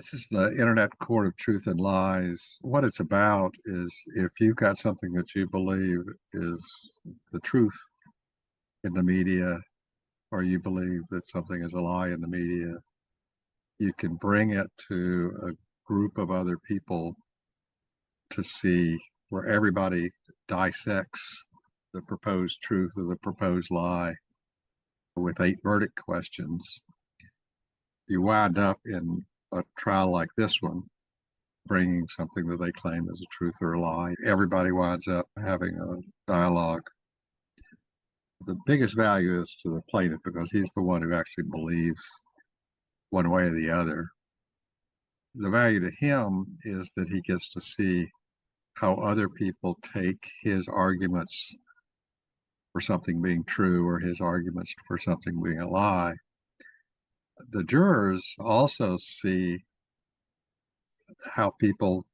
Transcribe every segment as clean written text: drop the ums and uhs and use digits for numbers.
This is the Internet Court of Truth and Lies. What it's about is if you've got something that you believe is the truth in the media, or you believe that something is a lie in the media, you can bring it to a group of other people to see where everybody dissects the proposed truth or the proposed lie with 8 verdict questions. You wind up in a trial like this one, bringing something that they claim is a truth or a lie. Everybody winds up having a dialogue. The biggest value is to the plaintiff because he's the one who actually believes one way or the other. The value to him is that he gets to see how other people take his arguments for something being true or his arguments for something being a lie. The jurors also see how people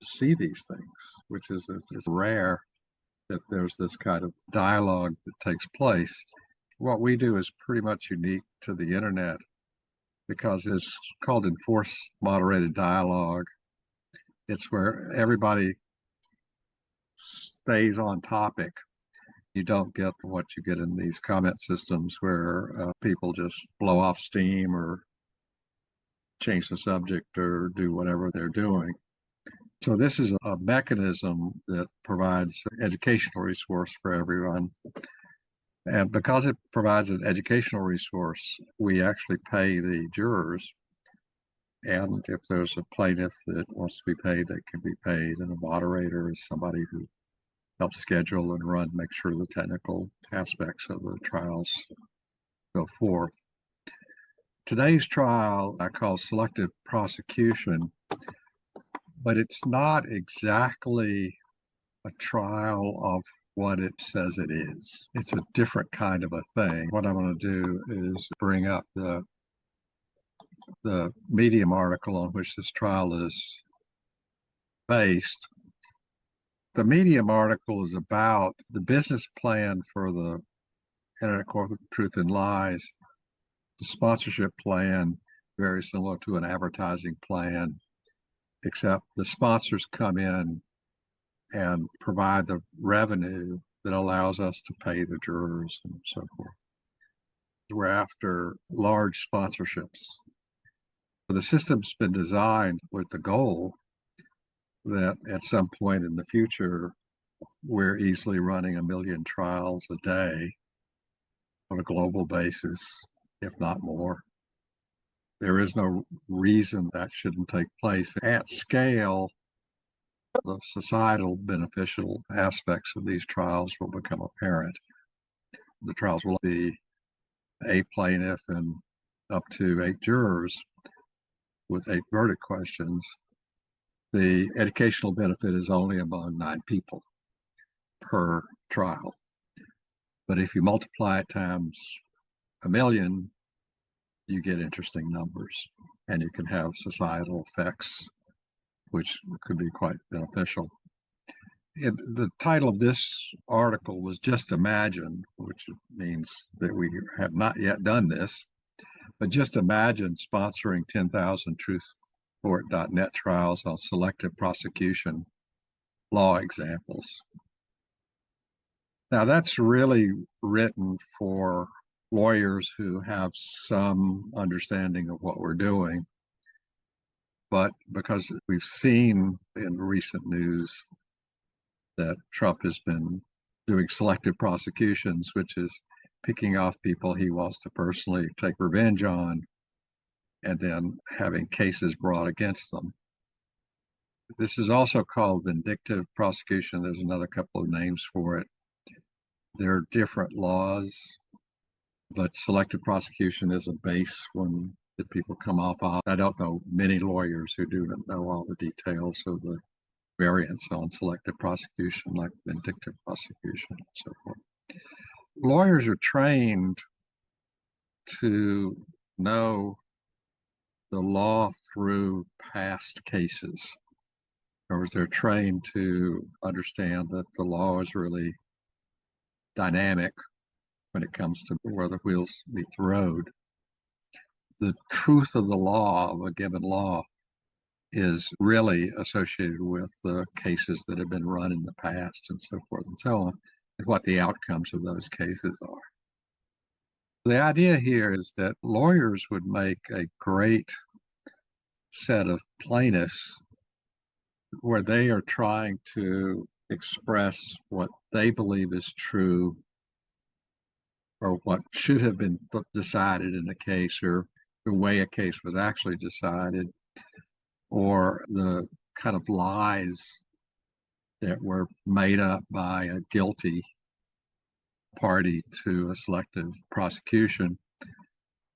see these things, which is it's rare that there's this kind of dialogue that takes place. What we do is pretty much unique to the internet because it's called enforced moderated dialogue. It's where everybody stays on topic. You don't get what you get in these comment systems where people just blow off steam or change the subject or do whatever they're doing. So this is a mechanism that provides an educational resource for everyone. And because it provides an educational resource, we actually pay the jurors. And if there's a plaintiff that wants to be paid, they can be paid. And a moderator is somebody who helps schedule and make sure the technical aspects of the trials go forth. Today's trial I call Selective Prosecution, but it's not exactly a trial of what it says it is. It's a different kind of a thing. What I'm going to do is bring up the Medium article on which this trial is based. The Medium article is about the business plan for the Internet Court of Truth and Lies. The sponsorship plan, very similar to an advertising plan, except the sponsors come in and provide the revenue that allows us to pay the jurors and so forth. We're after large sponsorships. The system's been designed with the goal that at some point in the future, we're easily running 1 million trials a day on a global basis, if not more. There is no reason that shouldn't take place. At scale, the societal beneficial aspects of these trials will become apparent. The trials will be a plaintiff and up to 8 jurors with 8 verdict questions. The educational benefit is only among 9 people per trial. But if you multiply it times 1 million, you get interesting numbers, and you can have societal effects, which could be quite beneficial. The title of this article was Just Imagine, which means that we have not yet done this, but just imagine sponsoring 10,000 truthcourt.net trials on selective prosecution law examples. Now that's really written for lawyers who have some understanding of what we're doing. But because we've seen in recent news that Trump has been doing selective prosecutions, which is picking off people he wants to personally take revenge on and then having cases brought against them. This is also called vindictive prosecution. There's another couple of names for it. There are different laws, but selective prosecution is a base one that people come off of. I don't know many lawyers who do not know all the details of the variants on selective prosecution, like vindictive prosecution and so forth. Lawyers are trained to know the law through past cases. In other words, they're trained to understand that the law is really dynamic when it comes to where the wheels meet the road. the truth of the law, of a given law, is really associated with the cases that have been run in the past and so forth and so on, and what the outcomes of those cases are. The idea here is that lawyers would make a great set of plaintiffs where they are trying to express what they believe is true or what should have been decided in a case, or the way a case was actually decided, or the kind of lies that were made up by a guilty party to a selective prosecution,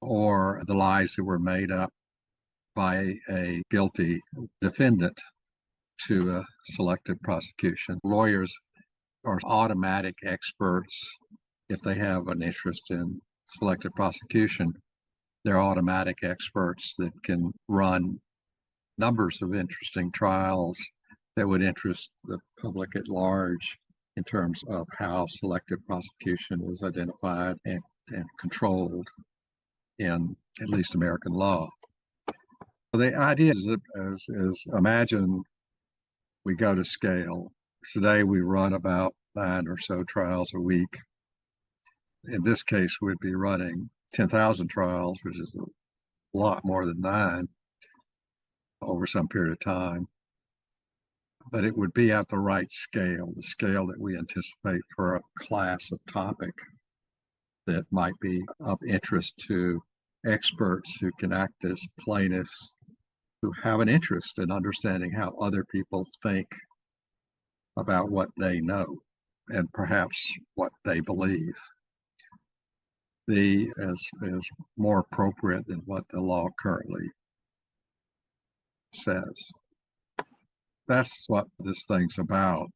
or the lies that were made up by a guilty defendant to a selective prosecution. Lawyers are automatic experts if they have an interest in selective prosecution. They're automatic experts that can run numbers of interesting trials that would interest the public at large in terms of how selective prosecution is identified and controlled in at least American law. So the idea is imagine we go to scale. Today we run about 9 or so trials a week. In this case, we'd be running 10,000 trials, which is a lot more than 9 over some period of time. But it would be at the right scale, the scale that we anticipate for a class of topic that might be of interest to experts who can act as plaintiffs, who have an interest in understanding how other people think about what they know and perhaps what they believe. Is more appropriate than what the law currently says. That's what this thing's about.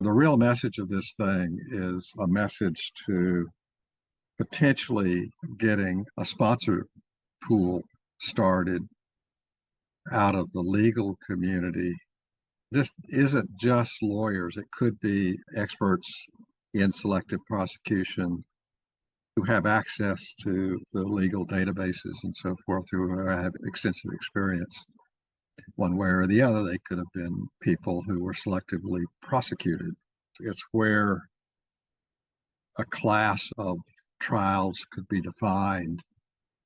The real message of this thing is a message to potentially getting a sponsor pool started out of the legal community. This isn't just lawyers. It could be experts in selective prosecution who have access to the legal databases and so forth, who have extensive experience. One way or the other, they could have been people who were selectively prosecuted. It's where a class of trials could be defined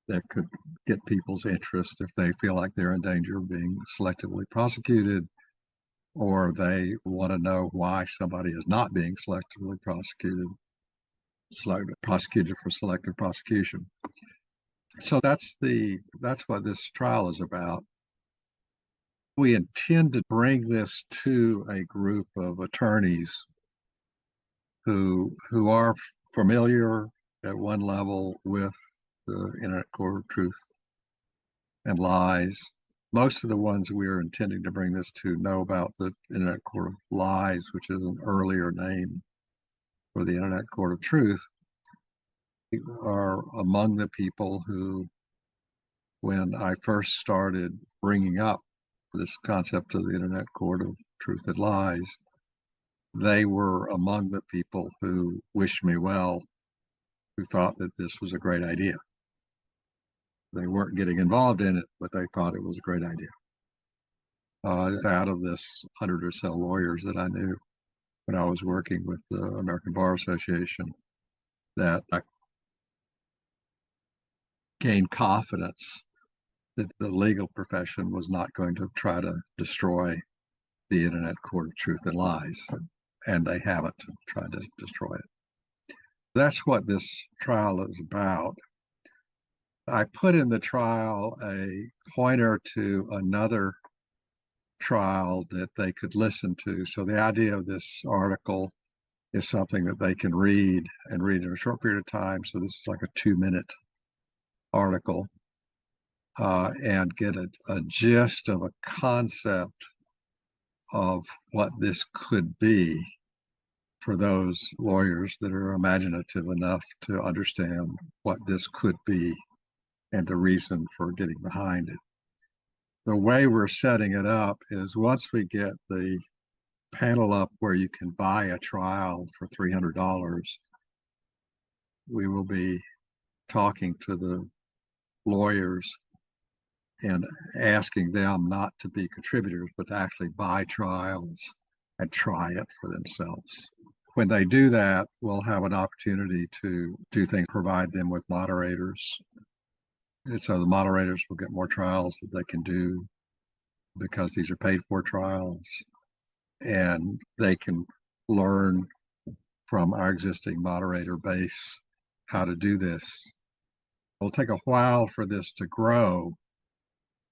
that could get people's interest if they feel like they're in danger of being selectively prosecuted, or they want to know why somebody is not being selectively prosecuted for selective prosecution. So that's what this trial is about. We intend to bring this to a group of attorneys who are familiar at one level with the Internet Court of Truth and Lies. Most of the ones we are intending to bring this to know about the Internet Court of Lies, which is an earlier name for the Internet Court of Truth, are among the people who, when I first started bringing up this concept of the Internet Court of Truth and Lies, they were among the people who wished me well, who thought that this was a great idea. They weren't getting involved in it, but they thought it was a great idea. Out of this 100 or so lawyers that I knew when I was working with the American Bar Association, that I gained confidence that the legal profession was not going to try to destroy the Internet Court of Truth and Lies, and they haven't tried to destroy it. That's what this trial is about. I put in the trial a pointer to another trial that they could listen to. So the idea of this article is something that they can read and read in a short period of time. So this is like a 2-minute article, and get a gist of a concept of what this could be for those lawyers that are imaginative enough to understand what this could be and the reason for getting behind it. The way we're setting it up is once we get the panel up where you can buy a trial for $300, we will be talking to the lawyers and asking them not to be contributors, but to actually buy trials and try it for themselves. When they do that, we'll have an opportunity to do things, provide them with moderators. And so the moderators will get more trials that they can do because these are paid for trials. And they can learn from our existing moderator base how to do this. It'll take a while for this to grow,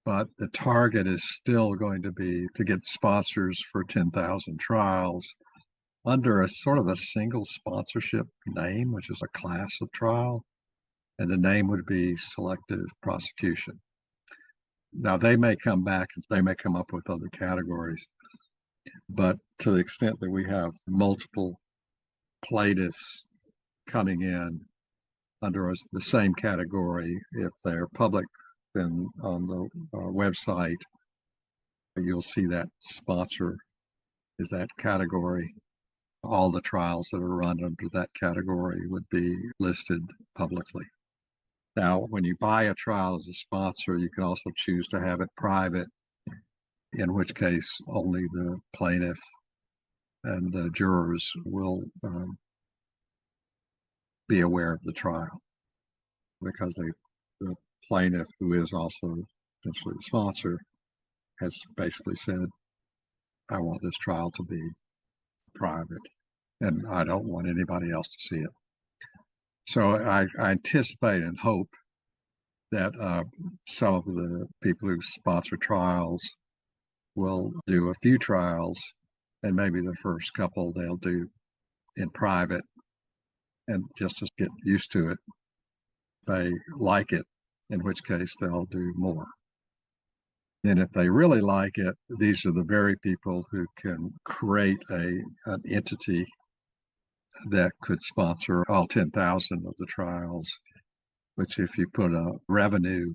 but the target is still going to be to get sponsors for 10,000 trials under a sort of a single sponsorship name, which is a class of trial, and the name would be Selective Prosecution. Now, they may come back and they may come up with other categories, but to the extent that we have multiple plaintiffs coming in under the same category, if they're public, then on the website, you'll see that sponsor is that category. All the trials that are run under that category would be listed publicly. Now, when you buy a trial as a sponsor, you can also choose to have it private, in which case only the plaintiff and the jurors will be aware of the trial, because the plaintiff, who is also essentially the sponsor, has basically said, I want this trial to be private and I don't want anybody else to see it. So I anticipate and hope that some of the people who sponsor trials will do a few trials, and maybe the first couple they'll do in private, and just to get used to it. They like it, in which case they'll do more. And if they really like it, these are the very people who can create an entity that could sponsor all 10,000 of the trials, which, if you put a revenue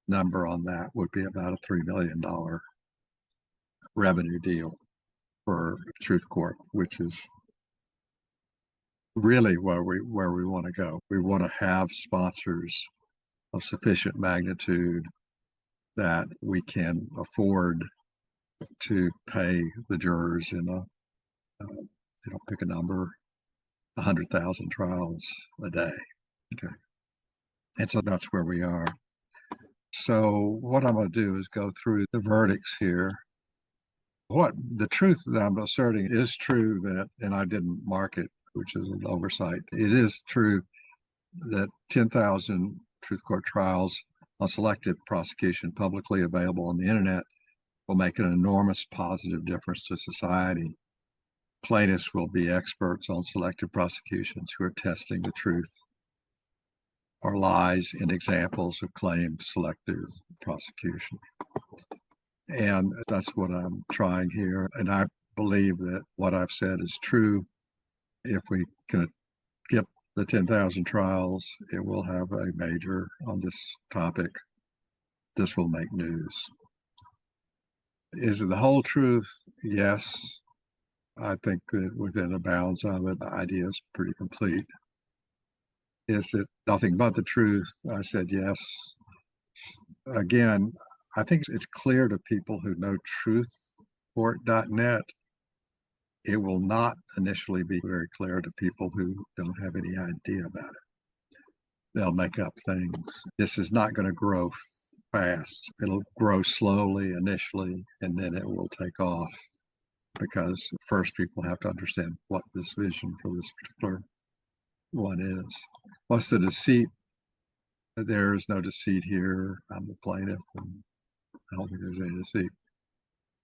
number on that, would be about a $3 million revenue deal for Truth Court, which is really where we want to go. We want to have sponsors of sufficient magnitude that we can afford to pay the jurors in pick a number, 100,000 trials a day. Okay. And so that's where we are. So what I'm going to do is go through the verdicts here. What the truth that I'm asserting is true that, and I didn't mark it, which is an oversight. It is true that 10,000 Truth Court trials on selective prosecution publicly available on the internet will make an enormous positive difference to society. Plaintiffs will be experts on selective prosecutions who are testing the truth or lies in examples of claimed selective prosecution. And that's what I'm trying here. And I believe that what I've said is true. If we can get the 10,000 trials, it will have a major on this topic. This will make news. Is it the whole truth? Yes. I think that within the bounds of it, the idea is pretty complete. Is it nothing but the truth? I said yes. Again, I think it's clear to people who know truthcourt.net. It will not initially be very clear to people who don't have any idea about it. They'll make up things. This is not going to grow fast. It'll grow slowly initially, and then it will take off, because first people have to understand what this vision for this particular one is. What's the deceit? There is no deceit here. I'm the plaintiff, and I don't think there's any deceit.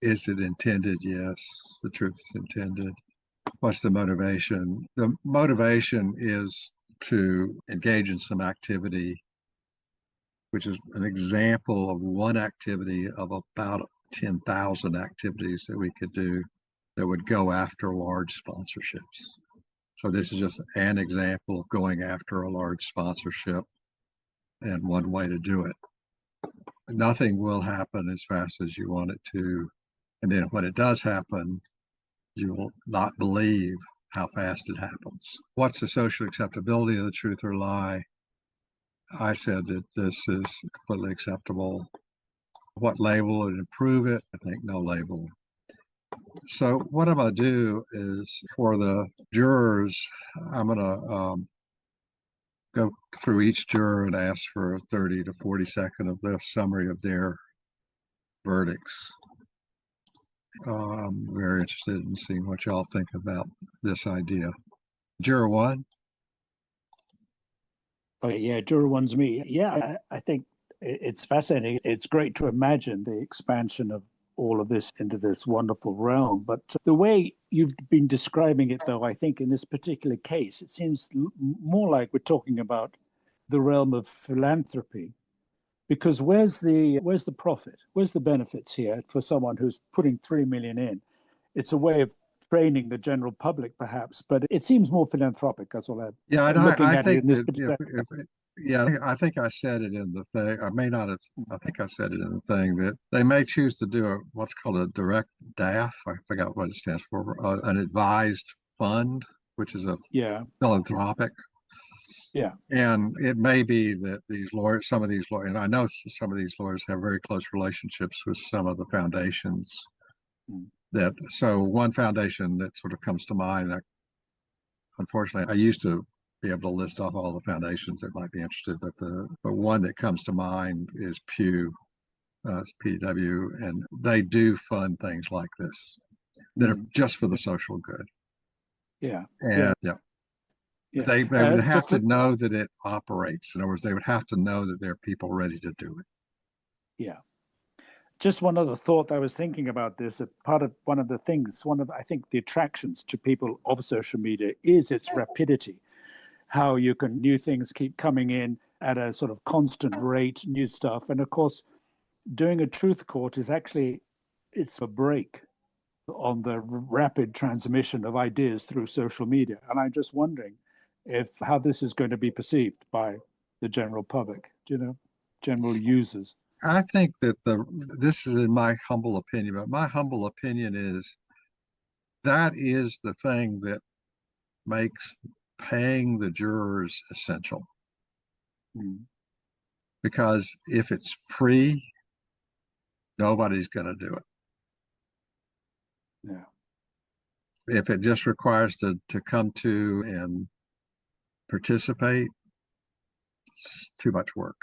Is it intended? Yes, the truth is intended. What's the motivation? The motivation is to engage in some activity, which is an example of one activity of about 10,000 activities that we could do that would go after large sponsorships. So this is just an example of going after a large sponsorship, and one way to do it. Nothing will happen as fast as you want it to. And then when it does happen, you will not believe how fast it happens. What's the social acceptability of the truth or lie? I said that this is completely acceptable. What label would improve it? I think no label. So what I'm going to do is for the jurors, I'm going to go through each juror and ask for a 30 to 40 second of the summary of their verdicts. I'm very interested in seeing what y'all think about this idea. Juror one. Okay, yeah, Juror one's me. Yeah, I think it's fascinating. It's great to imagine the expansion of all of this into this wonderful realm. But the way you've been describing it, though, I think in this particular case, it seems more like we're talking about the realm of philanthropy. Because where's the profit? Where's the benefits here for someone who's putting 3 million in? It's a way of training the general public, perhaps, but it seems more philanthropic. That's all I'm looking at it in this perspective. I think I said it in the thing. I may not have. I think I said it in the thing that they may choose to do what's called a direct DAF. I forgot what it stands for. An advised fund, which is a philanthropic. Yeah. And it may be that these lawyers, some of these lawyers, and I know some of these lawyers have very close relationships with some of the foundations. So one foundation that sort of comes to mind, unfortunately, I used to be able to list off all the foundations that might be interested, but the one that comes to mind is Pew, PW, and they do fund things like this that are just for the social good. Yeah. And they would have to know that it operates. In other words, they would have to know that there are people ready to do it. Yeah. Just one other thought I was thinking about this. One of the I think the attractions to people of social media is its rapidity. How new things keep coming in at a sort of constant rate, new stuff. And of course, doing a truth court is it's a break on the rapid transmission of ideas through social media. And I'm just wondering how this is going to be perceived by the general public, general users. I think that this is in my humble opinion, but my humble opinion is that is the thing that makes paying the jurors essential. Because if it's free, nobody's going to do it. Yeah. If it just requires to come to and participate, it's too much work.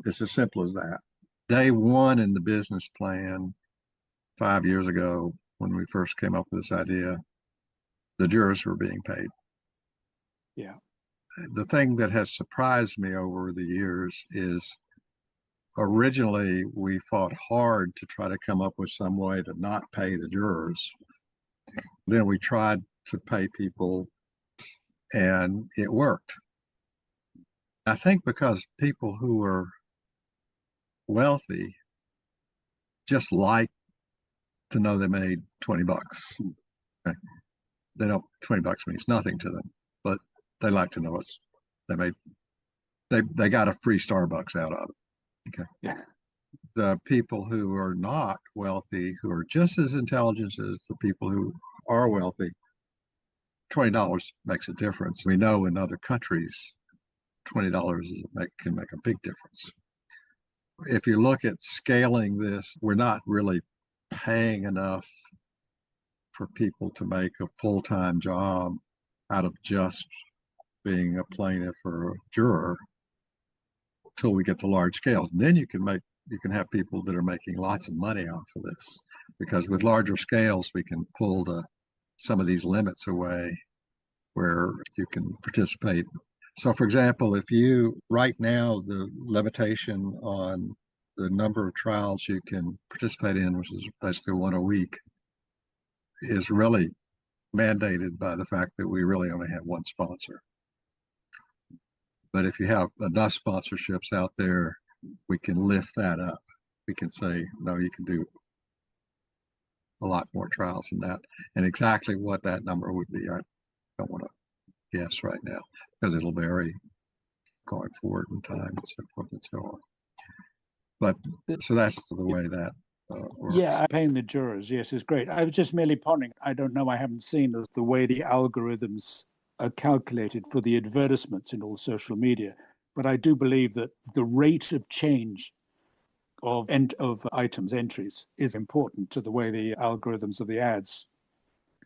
It's as simple as that. Day one in the business plan 5 years ago, when we first came up with this idea, the jurors were being paid. Yeah. The thing that has surprised me over the years is originally we fought hard to try to come up with some way to not pay the jurors. Then we tried to pay people and it worked. I think because people who are wealthy just like to know they made $20. Okay? They don't, $20 means nothing to them, but they like to know they made. They got a free Starbucks out of it. Okay. Yeah. The people who are not wealthy, who are just as intelligent as the people who are wealthy, $20 makes a difference. We know in other countries, $20 can make a big difference. If you look at scaling this, we're not really paying enough for people to make a full-time job out of just being a plaintiff or a juror until we get to large scales. And then you can have people that are making lots of money off of this, because with larger scales, we can pull some of these limits away where you can participate. So for example, right now, the limitation on the number of trials you can participate in, which is basically one a week, is really mandated by the fact that we really only have one sponsor. But if you have enough sponsorships out there, we can lift that up. We can say, no, you can do a lot more trials than that. And exactly what that number would be, I don't want to guess right now, because it'll vary going forward in time and so forth and so on. But so that's the way that works. Yeah, paying the jurors, yes, is great. I was just merely pondering, I don't know, I haven't seen the way the algorithms are calculated for the advertisements in all social media. But I do believe that the rate of change of items entries is important to the way the algorithms of the ads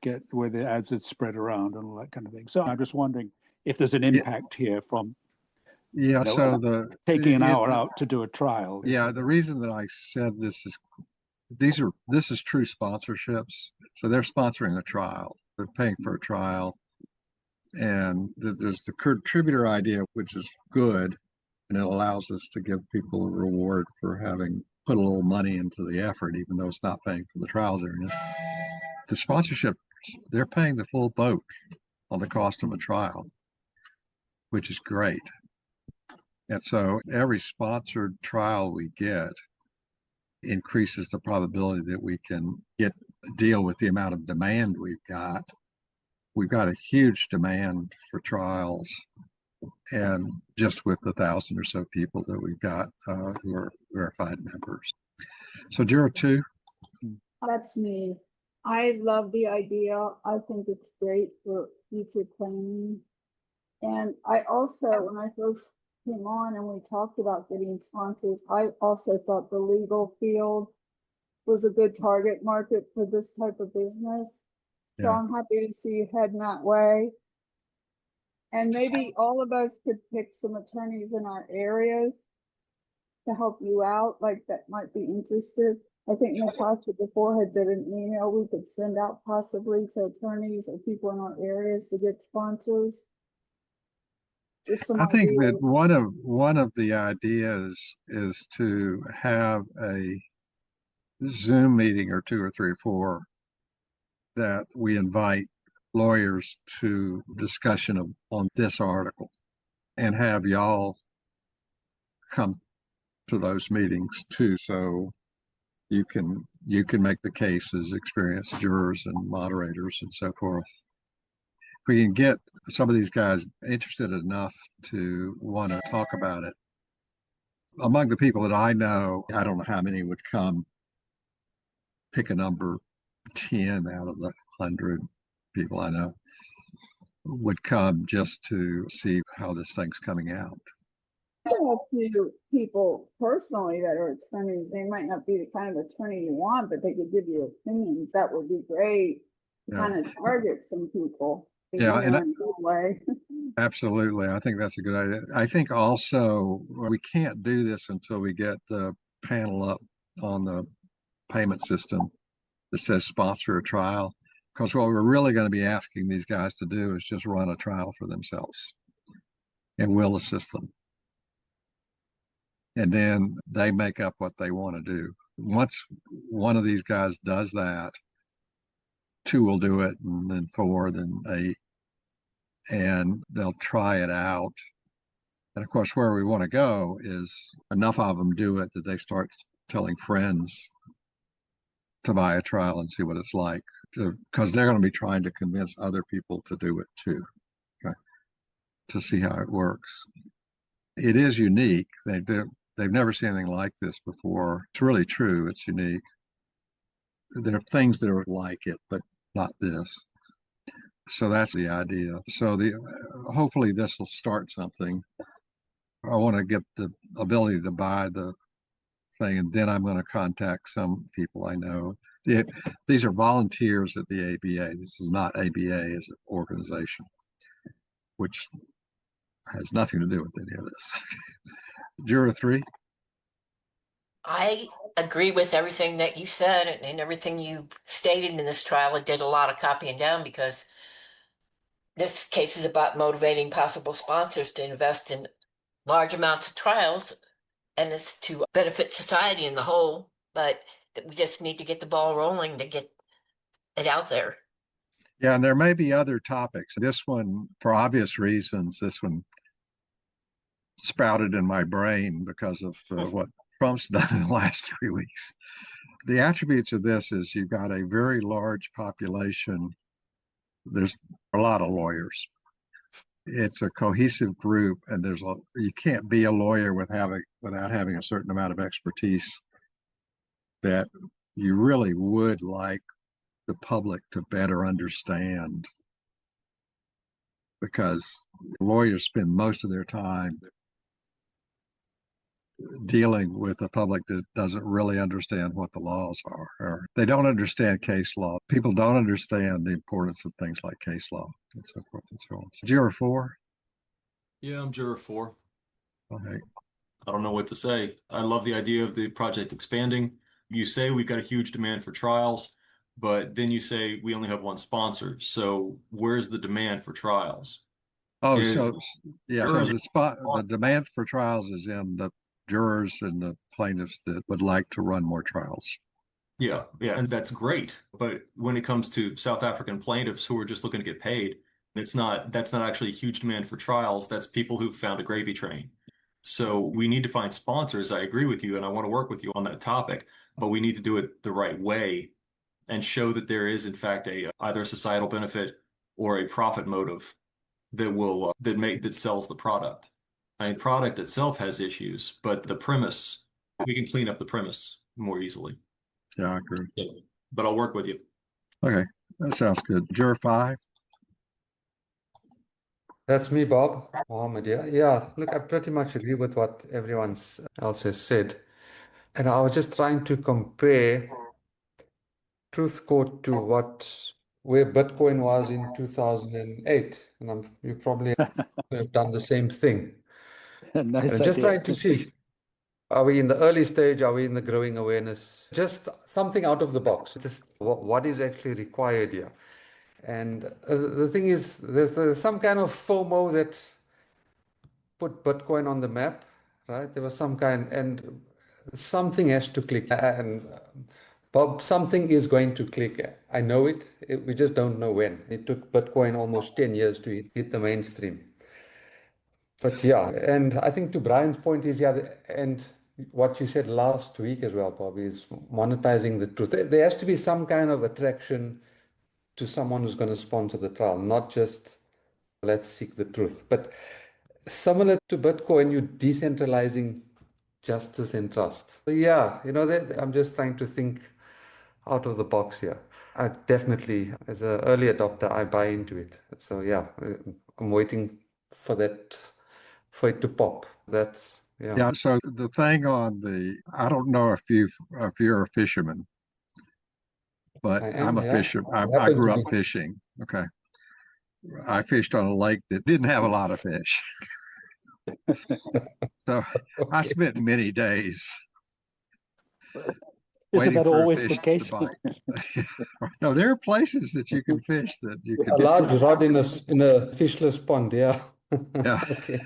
get, the way the ads are spread around and all that kind of thing. So I'm just wondering if there's an impact here from so taking an hour out to do a trial. Yeah, the reason that I said this is this is true sponsorships. So they're sponsoring a trial. They're paying for a trial. And there's the contributor idea, which is good. And it allows us to give people a reward for having put a little money into the effort, even though it's not paying for the trials they're in. The sponsorship, they're paying the full boat on the cost of a trial, which is great. And so every sponsored trial we get increases the probability that we can deal with the amount of demand we've got. We've got a huge demand for trials, and just with the 1,000 or so people that we've got who are verified members. So Juror 2. That's me. I love the idea. I think it's great for future planning. And I also, when I first came on and we talked about getting sponsors, I also thought the legal field was a good target market for this type of business. So I'm happy to see you heading that way. And maybe all of us could pick some attorneys in our areas to help you out, like that might be interested. I think Natasha before had did an email we could send out possibly to attorneys or people in our areas to get sponsors. I think that one of the ideas is to have a Zoom meeting or 2 or 3 or 4 that we invite lawyers to discussion on this article and have y'all come to those meetings too, so you can make the case as experienced jurors and moderators and so forth. If we can get some of these guys interested enough to want to talk about it, among the people that I know, I don't know how many would come, pick a number, 10 out of the 100 people I know would come just to see how this thing's coming out. I know a few people personally that are attorneys. They might not be the kind of attorney you want, but they could give you opinions. That would be great. Kind of target some people. Yeah, in a good way. Absolutely. I think that's a good idea. I think also we can't do this until we get the panel up on the payment system that says sponsor a trial, because what we're really going to be asking these guys to do is just run a trial for themselves, and we'll assist them. And then they make up what they want to do. Once one of these guys does that, 2 will do it, and then 4, then 8, and they'll try it out. And of course, where we want to go is enough of them do it that they start telling friends to buy a trial and see what it's like, because they're going to be trying to convince other people to do it too, okay, to see how it works. It is unique. They've never seen anything like this before. It's really true. It's unique. There are things that are like it, but not this. So that's the idea. So hopefully this will start something. I want to get the ability to buy the thing, and then I'm going to contact some people I know. These are volunteers at the ABA. This is not ABA as an organization, which has nothing to do with any of this. Juror 3. I agree with everything that you said and everything you stated in this trial. I did a lot of copying down because this case is about motivating possible sponsors to invest in large amounts of trials, and it's to benefit society in the whole, but we just need to get the ball rolling to get it out there. Yeah, and there may be other topics. This one, for obvious reasons, this one sprouted in my brain because of what Trump's done in the last 3 weeks. The attributes of this is you've got a very large population. There's a lot of lawyers. It's a cohesive group, and you can't be a lawyer without having a certain amount of expertise that you really would like the public to better understand, because lawyers spend most of their time dealing with a public that doesn't really understand what the laws are, or they don't understand case law. People don't understand the importance of things like case law and so forth and so on. So Juror 4? Yeah, I'm Juror 4. Okay. I don't know what to say. I love the idea of the project expanding. You say we've got a huge demand for trials, but then you say we only have one sponsor. So where's the demand for trials? Oh, Is so yeah, so jurors- the demand for trials is in the jurors and the plaintiffs that would like to run more trials. Yeah, and that's great. But when it comes to South African plaintiffs who are just looking to get paid, that's not actually a huge demand for trials. That's people who've found a gravy train. So we need to find sponsors. I agree with you, and I want to work with you on that topic, but we need to do it the right way and show that there is, in fact, either a societal benefit or a profit motive that will that sells the product. I mean, product itself has issues, but the premise, we can clean up the premise more easily. Yeah, I agree. Yeah, but I'll work with you. Okay, that sounds good. Juror 5? That's me, Bob Mohammed. Yeah. Look, I pretty much agree with what everyone else has said. And I was just trying to compare Truth Court to where Bitcoin was in 2008. And you probably have done the same thing. Nice And just idea. trying to see, are we in the early stage? Are we in the growing awareness? Just something out of the box. Just what is actually required here. And the thing is, there's some kind of FOMO that put Bitcoin on the map, right? There was some kind, and something has to click. And Bob, something is going to click. I know it. We just don't know when. It took Bitcoin almost 10 years to hit the mainstream. But yeah, and I think to Brian's point is, yeah, and what you said last week as well, Bob, is monetizing the truth. There has to be some kind of attraction to someone who's going to sponsor the trial, not just let's seek the truth. But similar to Bitcoin, you're decentralizing justice and trust. Yeah, I'm just trying to think out of the box here. I definitely, as an early adopter, I buy into it. So yeah, I'm waiting for it to pop. Yeah, so the thing I don't know if you're a fisherman, but I'm a fisherman. I grew up fishing. Okay. I fished on a lake that didn't have a lot of fish. So I spent many days Isn't waiting that for a always the fish case? to bite. No, there are places that you can fish that you can. A large rod in a fishless pond, yeah. Yeah. Okay.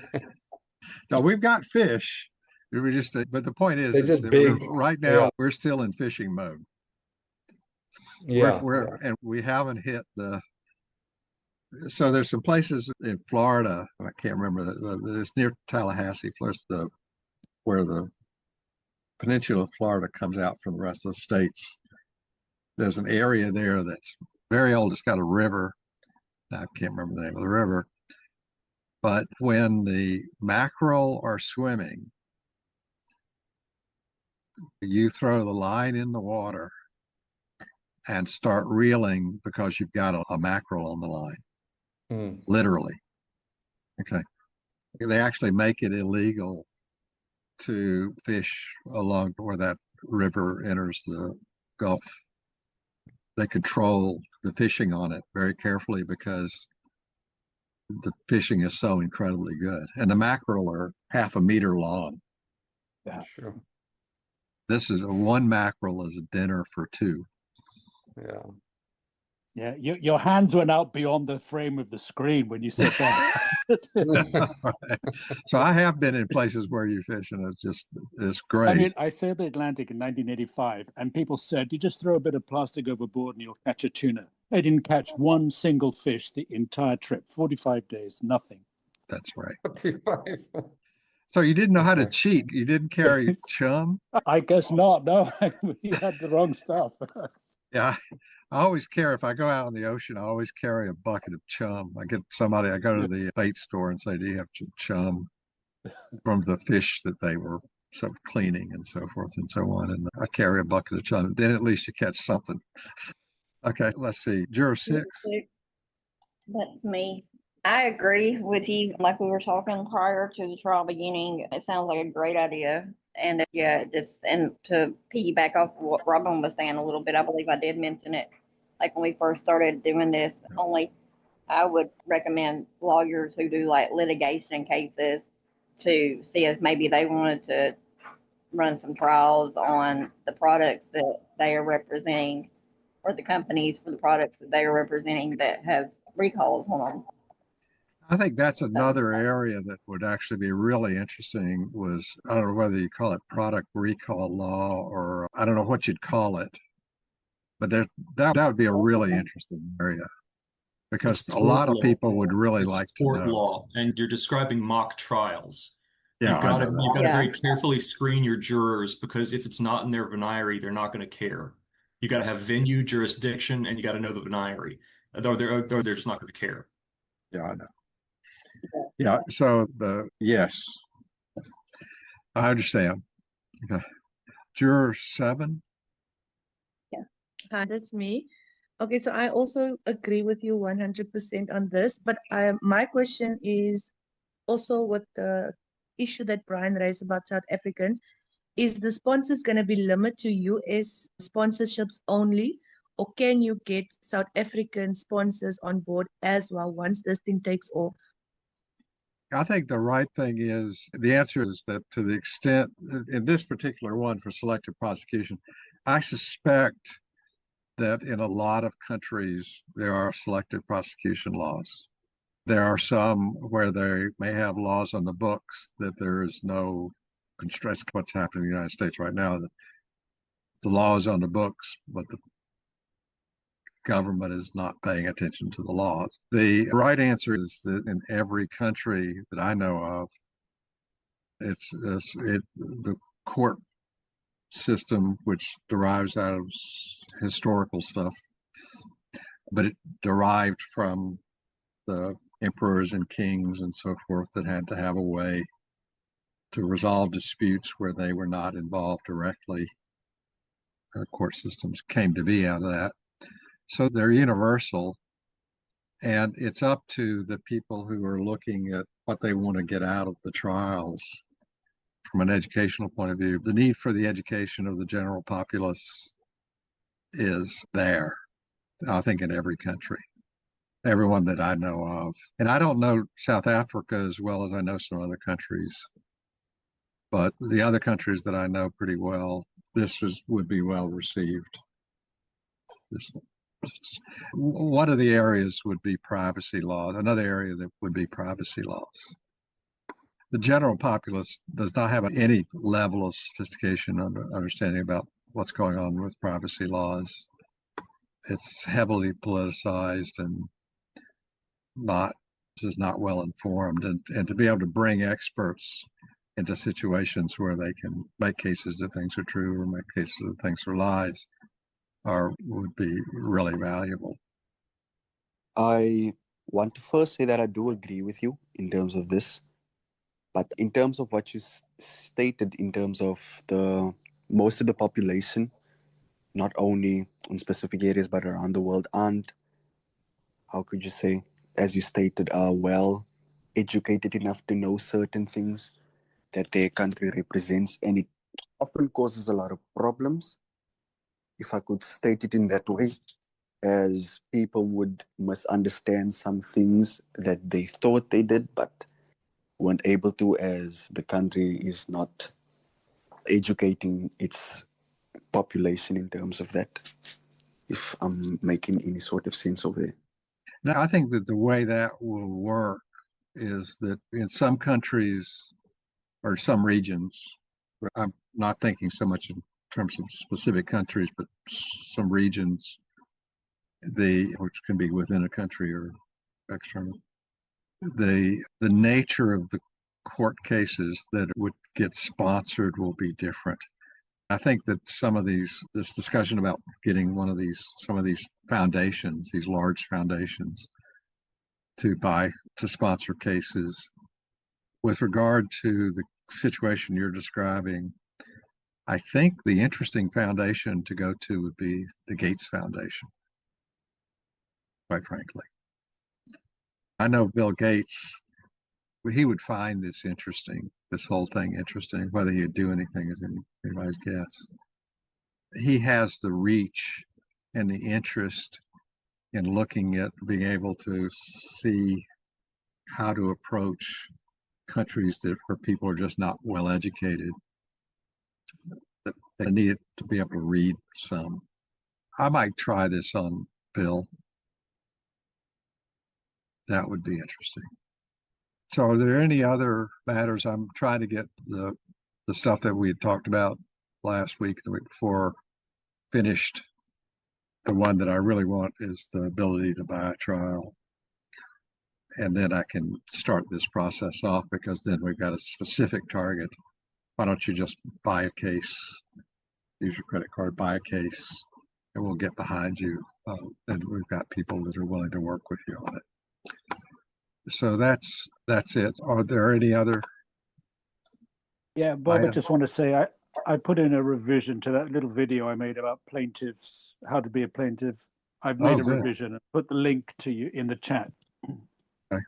No, we've got fish. But the point is They're just that big. right now Yeah. we're still in fishing mode. Yeah. And we haven't hit so there's some places in Florida, I can't remember, it's near Tallahassee, where the peninsula of Florida comes out from the rest of the states. There's an area there that's very old. It's got a river. I can't remember the name of the river. But when the mackerel are swimming, you throw the line in the water and start reeling because you've got a mackerel on the line, literally. Okay. They actually make it illegal to fish along where that river enters the Gulf. They control the fishing on it very carefully because the fishing is so incredibly good. And the mackerel are half a meter long. Yeah, sure. One mackerel is a dinner for two. Yeah. Yeah, your hands went out beyond the frame of the screen when you said that. Right. So I have been in places where you fish and it's great. I mean, I sailed the Atlantic in 1985 and people said, you just throw a bit of plastic overboard and you'll catch a tuna. I didn't catch one single fish the entire trip, 45 days, nothing. That's right. 45. So you didn't know how to cheat. You didn't carry chum? I guess not. No, you had the wrong stuff. Yeah, I always carry, if I go out on the ocean, I always carry a bucket of chum. I go to the bait store and say, do you have chum from the fish that they were cleaning and so forth and so on. And I carry a bucket of chum. Then at least you catch something. Okay, let's see. Juror 6. That's me. I agree with you. Like we were talking prior to the trial beginning, it sounds like a great idea. And yeah, just and to piggyback off what Robin was saying a little bit, I believe I did mention it. Like when we first started doing this, only I would recommend lawyers who do like litigation cases to see if maybe they wanted to run some trials on the products that they are representing or the companies for the products that they are representing that have recalls on them. I think that's another area that would actually be really interesting was, I don't know whether you call it product recall law or I don't know what you'd call it, but that would be a really interesting area because It's a lot tort of law. people would really It's like to tort know. law, and you're describing mock trials. Yeah, I know You've got to Yeah. very carefully screen your jurors because if it's not in their venire, they're not going to care. You got to have venue, jurisdiction, and you got to know the venire. Or they're just not going to care. Yeah, I know. Yeah, so yes, I understand. Okay. Juror 7. Hi, that's me. Okay, so I also agree with you 100% on this, but my question is also with the issue that Brian raised about South Africans. Is the sponsors going to be limited to US sponsorships only, or can you get South African sponsors on board as well once this thing takes off? I think the right thing is the answer is that to the extent in this particular one for selective prosecution, I suspect that in a lot of countries there are selective prosecution laws. There are some where they may have laws on the books that there is no constraints. What's happening in the United States right now, that the law is on the books, but the government is not paying attention to the laws. The right answer is that in every country that I know of, the court system, which derives out of historical stuff, but it derived from the emperors and kings and so forth that had to have a way to resolve disputes where they were not involved directly. Court systems came to be out of that. So they're universal. And it's up to the people who are looking at what they want to get out of the trials from an educational point of view. The need for the education of the general populace is there, I think, in every country, everyone that I know of. And I don't know South Africa as well as I know some other countries, but the other countries that I know pretty well, would be well received. One of the areas would be privacy laws. Another area that would be privacy laws. The general populace does not have any level of sophistication or understanding about what's going on with privacy laws. It's heavily politicized and is not well informed. And to be able to bring experts into situations where they can make cases that things are true or make cases that things are lies would be really valuable. I want to first say that I do agree with you in terms of this, but in terms of what you stated in terms of most of the population, not only in specific areas but around the world, aren't, how could you say, as you stated, are well educated enough to know certain things that their country represents, and it often causes a lot of problems, if I could state it in that way, as people would misunderstand some things that they thought they did but weren't able to, as the country is not educating its population in terms of that, if I'm making any sort of sense over there. Now, I think that the way that will work is that in some countries or some regions, I'm not thinking so much in terms of specific countries, but some regions, which can be within a country or external, the nature of the court cases that would get sponsored will be different. I think that this discussion about getting some of these foundations, these large foundations, to sponsor cases, with regard to the situation you're describing, I think the interesting foundation to go to would be the Gates Foundation, quite frankly. I know Bill Gates, he would find this interesting, this whole thing interesting. Whether he'd do anything is anybody's guess. He has the reach and the interest in looking at being able to see how to approach countries where people are just not well educated. That they need to be able to read some. I might try this on Bill. That would be interesting. So are there any other matters? I'm trying to get the stuff that we had talked about last week, the week before, finished. The one that I really want is the ability to buy a trial. And then I can start this process off, because then we've got a specific target. Why don't you just buy a case, use your credit card, buy a case, and we'll get behind you. And we've got people that are willing to work with you on it. So that's it. Are there any other? Yeah, Bob, I Item. just want to say I put in a revision to that little video I made about plaintiffs, how to be a plaintiff. I've made a good. revision and put the link to you in the chat. Okay.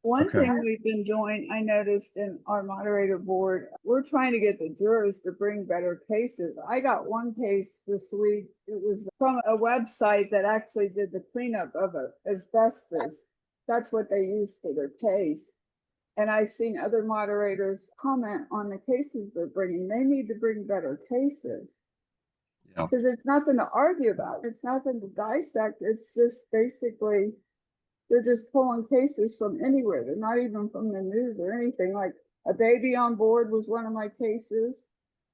One Okay. thing we've been doing, I noticed in our moderator board, we're trying to get the jurors to bring better cases. I got one case this week. It was from a website that actually did the cleanup of asbestos. That's what they used for their case. And I've seen other moderators comment on the cases they're bringing. They need to bring better cases. Yeah. Because it's nothing to argue about. It's nothing to dissect. It's just basically, they're just pulling cases from anywhere. They're not even from the news or anything. Like a baby on board was one of my cases.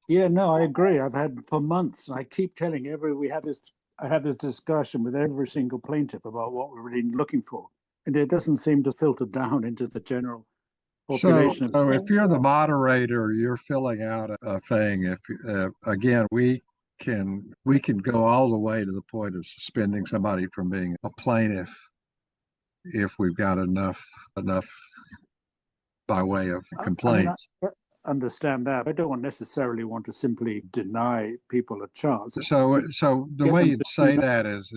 Yeah, no, I agree. I've had for months. I keep telling I had this discussion with every single plaintiff about what we're really looking for. And it doesn't seem to filter down into the general population. So if you're the moderator, you're filling out a thing. If again, we can go all the way to the point of suspending somebody from being a plaintiff if we've got enough by way of complaints. I understand that. I don't necessarily want to simply deny people a chance. So the Get way them you'd to say do that is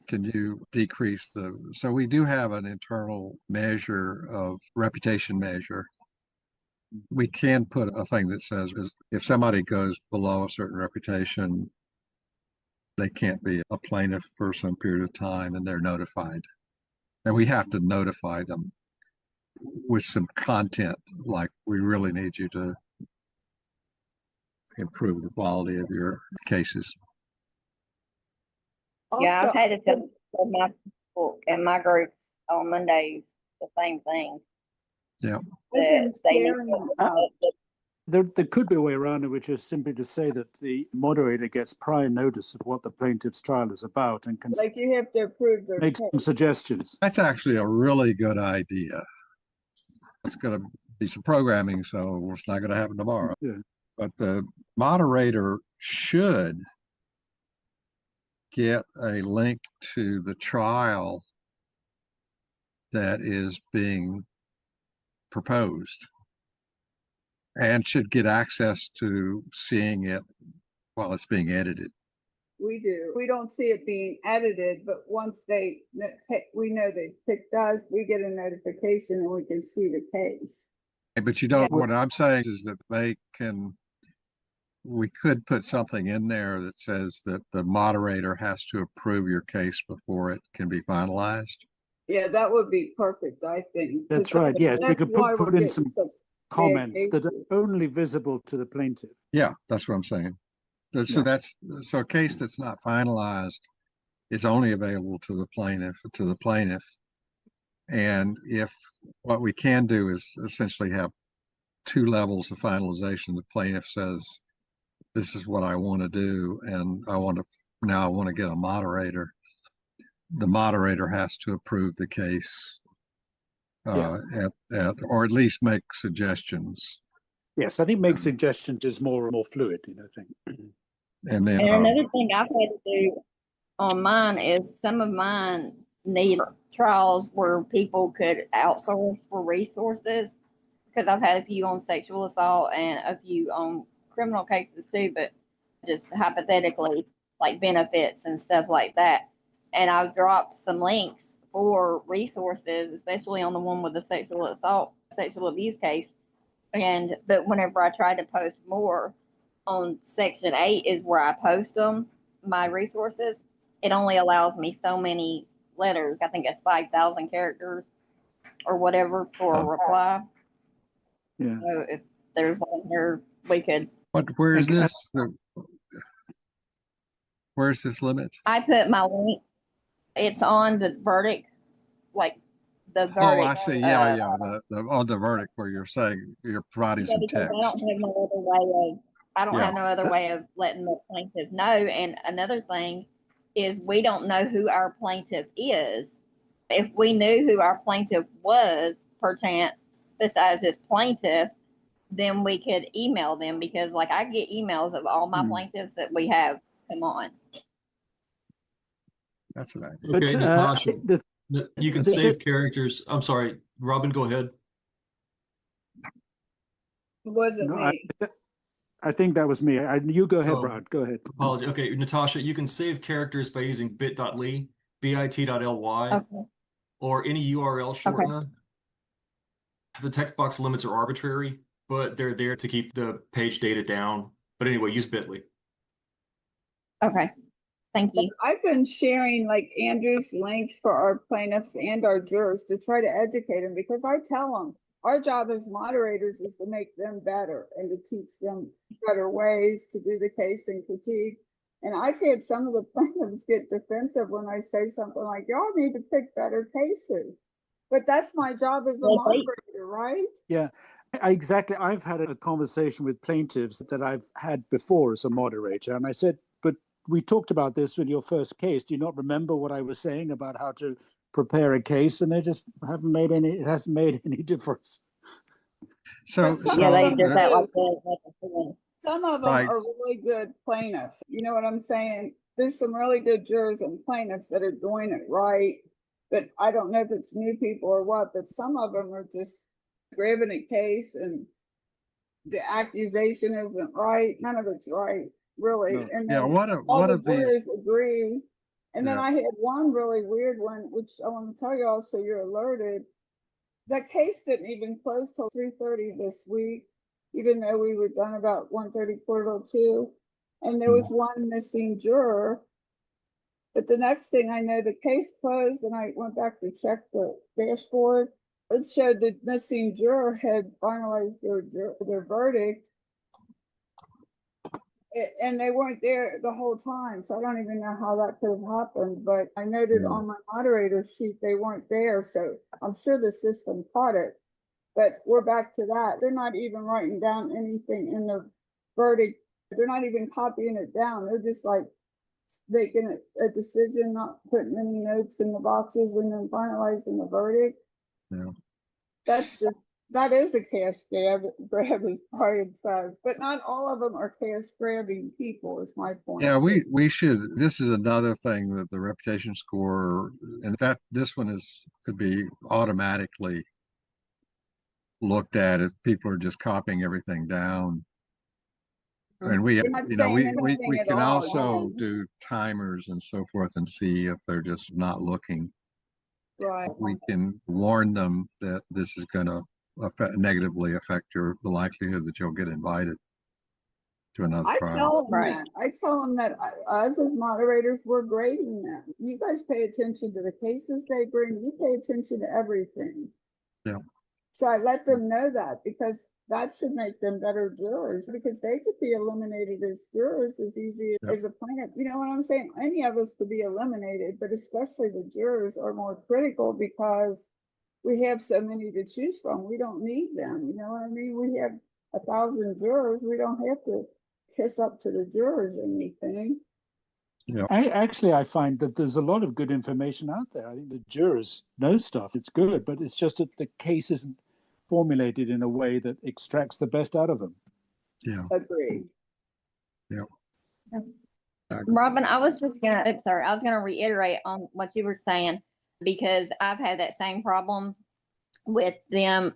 can you decrease so we do have an internal measure of reputation measure. We can put a thing that says if somebody goes below a certain reputation, they can't be a plaintiff for some period of time, and they're notified. And we have to notify them with some content, like we really need you to improve the quality of your cases. Yeah, I've Also, had to tell my people in my groups on Mondays the same thing. Yeah. That they need There could be a way around it, which is simply to say that the moderator gets prior notice of what the plaintiff's trial is about and can like you have to approve their make case. some suggestions. That's actually a really good idea. It's going to be some programming, so it's not going to happen tomorrow. Yeah. But the moderator should get a link to the trial that is being proposed and should get access to seeing it while it's being edited. We do. We don't see it being edited, but once we know they picked us, we get a notification and we can see the case. But you don't, Yeah. what I'm saying is that we could put something in there that says that the moderator has to approve your case before it can be finalized. Yeah, that would be perfect, I think. That's right. Yes, we could why put we're in getting some bad comments that are cases. only visible to the plaintiff. Yeah, that's what I'm saying. So Yeah. a case that's not finalized is only available to the plaintiff. And if what we can do is essentially have two levels of finalization, the plaintiff says, this is what I want to do, and I want to get a moderator. The moderator has to approve the case, or at least make suggestions. Yes, I think make suggestions is more fluid, I think. And then And another thing I've had to do on mine is some of mine need trials where people could outsource for resources, because I've had a few on sexual assault and a few on criminal cases too, but just hypothetically, like benefits and stuff like that. And I've dropped some links for resources, especially on the one with the sexual abuse case. But whenever I try to post more on section 8 is where I post them, my resources, it only allows me so many letters. I think it's 5,000 characters or whatever for a reply. Yeah. So if there's one here, we could. Where is this? Where's this limit? I put my link. It's on the verdict, like the verdict. Oh, I see. Yeah, on the verdict where you're saying you're providing some Because text. I don't have no other way of letting the plaintiff know. And another thing is we don't know who our plaintiff is. If we knew who our plaintiff was, perchance, besides this plaintiff, then we could email them, because like I get emails of all my plaintiffs that we have come on. That's an idea. Okay, Natasha, you can save characters. I'm sorry, Robin, go ahead. It wasn't me. I think that was me. You go ahead, Brad. Go ahead. Apology. Okay, Natasha, you can save characters by using bit.ly, bit.ly, Okay. or any URL shortener. Okay. The text box limits are arbitrary, but they're there to keep the page data down. But anyway, use bit.ly. Okay. Thank you. I've been sharing like Andrew's links for our plaintiffs and our jurors to try to educate them, because I tell them our job as moderators is to make them better and to teach them better ways to do the case and critique. And I've had some of the plaintiffs get defensive when I say something like, y'all need to pick better cases. But that's my job as a moderator, right? Yeah, exactly. I've had a conversation with plaintiffs that I've had before as a moderator. And I said, but we talked about this with your first case. Do you not remember what I was saying about how to prepare a case? And they just haven't made it hasn't made any difference. So yeah, they did that like that. Some of them are really good plaintiffs. You know what I'm saying? There's some really good jurors and plaintiffs that are doing it right. But I don't know if it's new people or what, but some of them are just grabbing a case and the accusation isn't right. None of it's right, really. No. And yeah, then one of these agree. And then I had one really weird one, which I want to tell you all so you're alerted. That case didn't even close till 3:30 this week, even though we were done about 1:30, 1:45. And there was one missing juror. But the next thing I know, the case closed, and I went back to check the dashboard. It showed the missing juror had finalized their verdict, and they weren't there the whole time. So I don't even know how that could have happened. But I noted on my moderator sheet they weren't there, so I'm sure the system caught it. But we're back to that. They're not even writing down anything in the verdict. They're not even copying it down. They're just like making a decision, not putting any notes in the boxes, and then finalizing the verdict. Yeah. That is a cash grab, as Brian says, but not all of them are cash grabbing people, is my point. Yeah, we should. This is another thing that the reputation score, in fact, this one could be automatically looked at if people are just copying everything down. And we can also do timers and so forth and see if they're just not looking. Right. We can warn them that this is going to negatively affect the likelihood that you'll get invited to another trial. I tell them that us as moderators, we're grading them. You guys pay attention to the cases they bring. You pay attention to everything. Yeah. So I let them know that, because that should make them better jurors, because they could be eliminated as jurors as easy as a plaintiff. You know what I'm saying? Any of us could be eliminated, but especially the jurors are more critical because we have so many to choose from. We don't need them. You know what I mean? We have 1,000 jurors. We don't have to kiss up to the jurors or anything. Yeah. I find that there's a lot of good information out there. I think the jurors know stuff. It's good, but it's just that the case isn't formulated in a way that extracts the best out of them. Yeah. Agreed. Yeah. Robin, I was gonna reiterate on what you were saying, because I've had that same problem with them,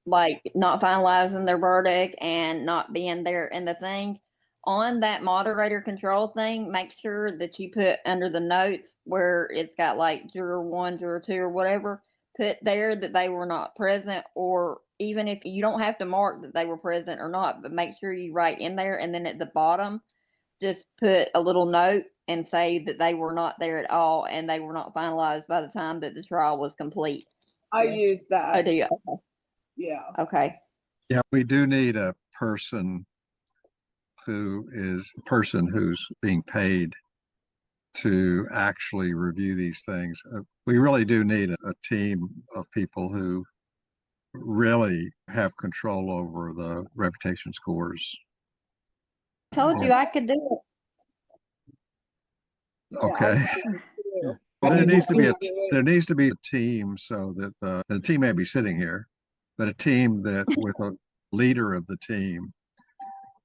like not finalizing their verdict and not being there in the thing. on that moderator control thing, make sure that you put under the notes where it's got like juror 1, juror 2, or whatever, put there that they were not present, or even if you don't have to mark that they were present or not, but make sure you write in there, and then at the bottom, just put a little note and say that they were not there at all and they were not finalized by the time that the trial was complete. I use Oh, that. do you? Yeah. Okay. Yeah, we do need a person who's being paid to actually review these things. We really do need a team of people who really have control over the reputation scores. Told you I could do it. Okay. Yeah. But there needs to be do it. there needs to be a team so that the team may be sitting here, but a team that with a leader of the team.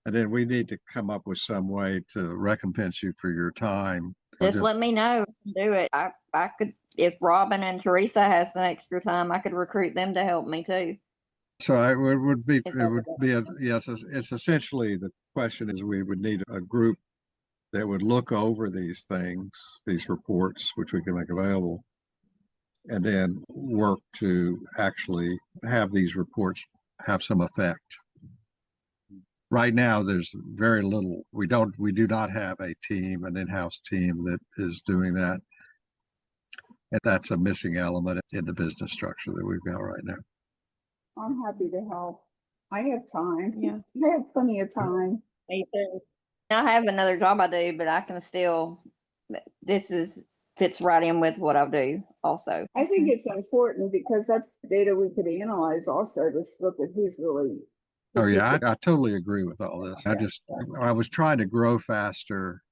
And then we need to come up with some way to recompense you for your time. Just let me know. Do it. I could, if Robin and Teresa has some extra time, I could recruit them to help me too. So it would be, If it would be, yes, it's essentially the question is we would need a group that would look over these things, these reports, which we can make available, and then work to actually have these reports have some effect. Right now, there's very little. We do not have a team, an in-house team that is doing that. And that's a missing element in the business structure that we've got right now. I'm happy to help. I have time. Yeah. I have plenty of time. Me too. I have another job I do, but I can still, fits right in with what I do also. I think it's important because that's data we could analyze also to look at who's really. Oh yeah, I totally agree with all this. I was trying to grow faster.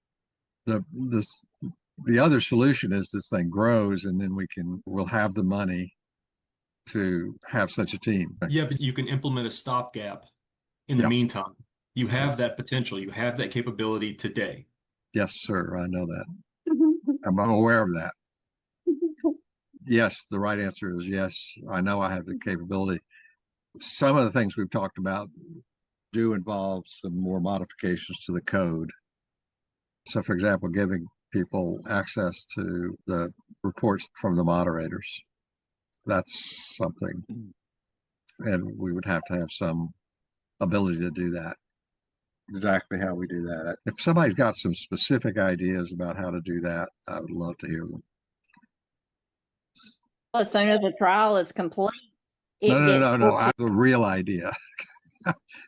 The other solution is this thing grows and then we'll have the money to have such a team. Yeah, but you can implement a stopgap in the Yeah. meantime. You have that potential. You have that capability today. Yes, sir. I know that. I'm aware of that. Yes, the right answer is yes. I know I have the capability. Some of the things we've talked about do involve some more modifications to the code. So, for example, giving people access to the reports from the moderators. That's something. And we would have to have some ability to do that. Exactly how we do that. If somebody's got some specific ideas about how to do that, I would love to hear them. As soon as the trial is complete, No, the real idea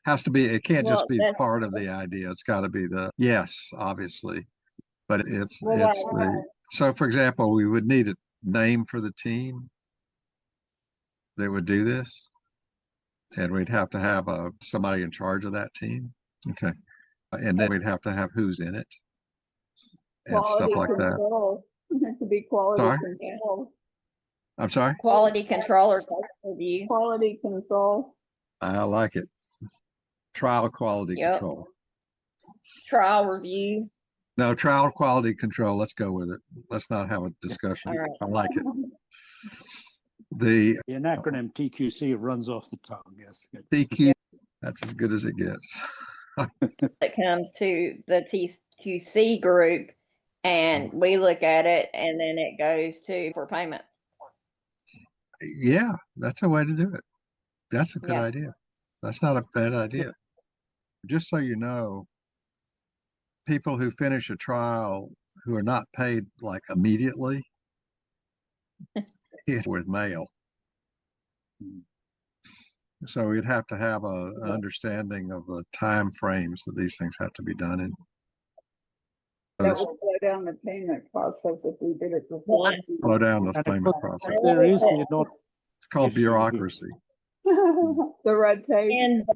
has to be, it can't just be that's- part of the idea. It's got to be yes, obviously, but so for example, we would need a name for the team that would do this. And we'd have to have somebody in charge of that team. Okay. And then we'd have to have who's in it and Quality stuff like control. It has to be quality Sorry? control. I'm sorry? Quality control or review. Quality control. I like it. Trial quality control. Trial review. No, trial quality control. Let's go with it. Let's not have a discussion. All right. I like it. The acronym TQC runs off the tongue. Yes. TQ, that's as good as it gets. It comes to the TQC group and we look at it and then it goes for payment. Yeah, that's a way to do it. That's a good Yeah. idea. That's not a bad idea. Just so you know, people who finish a trial who are not paid like immediately with mail. So we'd have to have an understanding of the time frames that these things have to be done in. That would slow down the payment process if we did it before. Slow down the And payment process. there is the It's called issue here. bureaucracy. The red tape. And the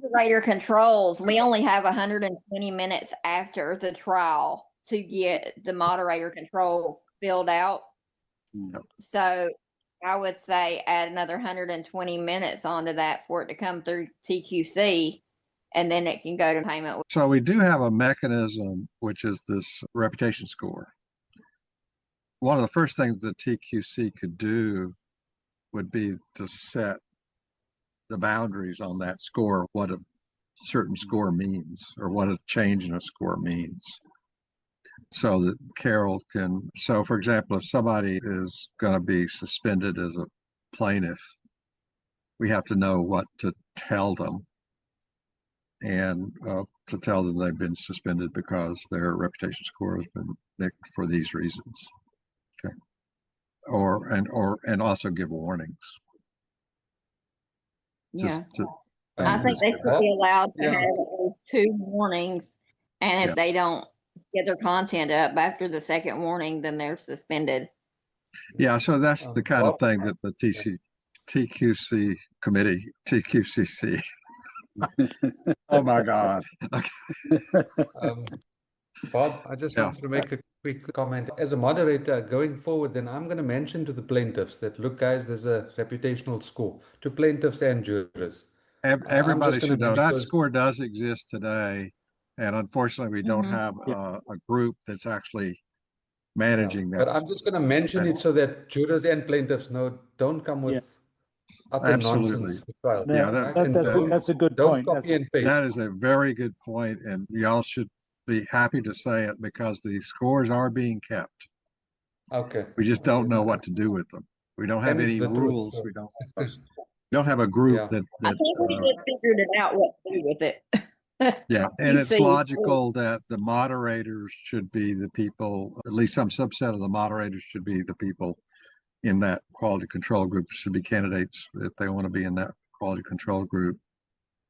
moderator controls, we only have 120 minutes after the trial to get the moderator control filled out. Yep. So I would say add another 120 minutes onto that for it to come through TQC, and then it can go to payment. So we do have a mechanism, which is this reputation score. One of the first things the TQC could do would be to set the boundaries on that score, what a certain score means or what a change in a score means. So that Carol can, so for example, if somebody is going to be suspended as a plaintiff, we have to know what to tell them, and to tell them they've been suspended because their reputation score has been nicked for these reasons. Okay. And also give warnings. Yeah. To I think they should be allowed to have at least 2 warnings, and if Yeah. they don't get their content up after the second warning, then they're suspended. Yeah, so that's the kind of Bob? thing that the TQC committee, TQCC. Oh my God. Bob, I just Yeah. wanted to make a quick comment. As a moderator, going forward, then I'm going to mention to the plaintiffs that, look, guys, there's a reputational score to plaintiffs and jurors. Everybody should know that because score does exist today. And unfortunately, we don't Mhm. have a group that's actually managing that. But I'm just going to mention it so that jurors and plaintiffs know, don't come with utter Absolutely. nonsense for trial. Yeah, right? And that's a good don't point. copy and paste. That is a very good point, and y'all should be happy to say it because the scores are being kept. Okay. We just don't know what to do with them. We don't have And it's any the truth, rules. so- We don't have a group Yeah. that I think we just figured it out what to do with it. yeah, and You it's see. logical that the moderators should be the people, at least some subset of the moderators should be the people in that quality control group, should be candidates if they want to be in that quality control group.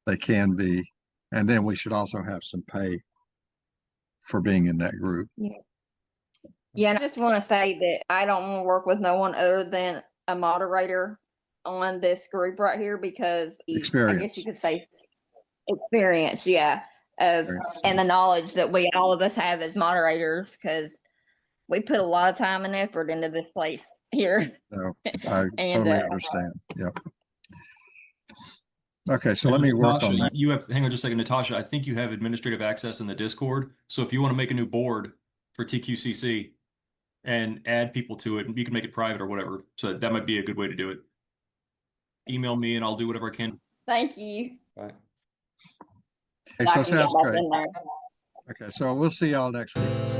They can be. And then we should also have some pay for being in that group. Yeah, and I just want to say that I don't want to work with no one other than a moderator on this group right here because I guess Experience. you could say experience, yeah, of and the knowledge that we all of us have as moderators because we put a lot of time and effort into this place here. So I And, totally understand. Yep. Okay, so let me work on Natasha, that. you have, hang on just a second, Natasha, I think you have administrative access in the Discord. So if you want to make a new board for TQCC and add people to it, you can make it private or whatever. So that might be a good way to do it. Email me and I'll do whatever I can. thank you. Right. Okay, I so can get sounds back great. in there. Okay, so we'll see y'all next week.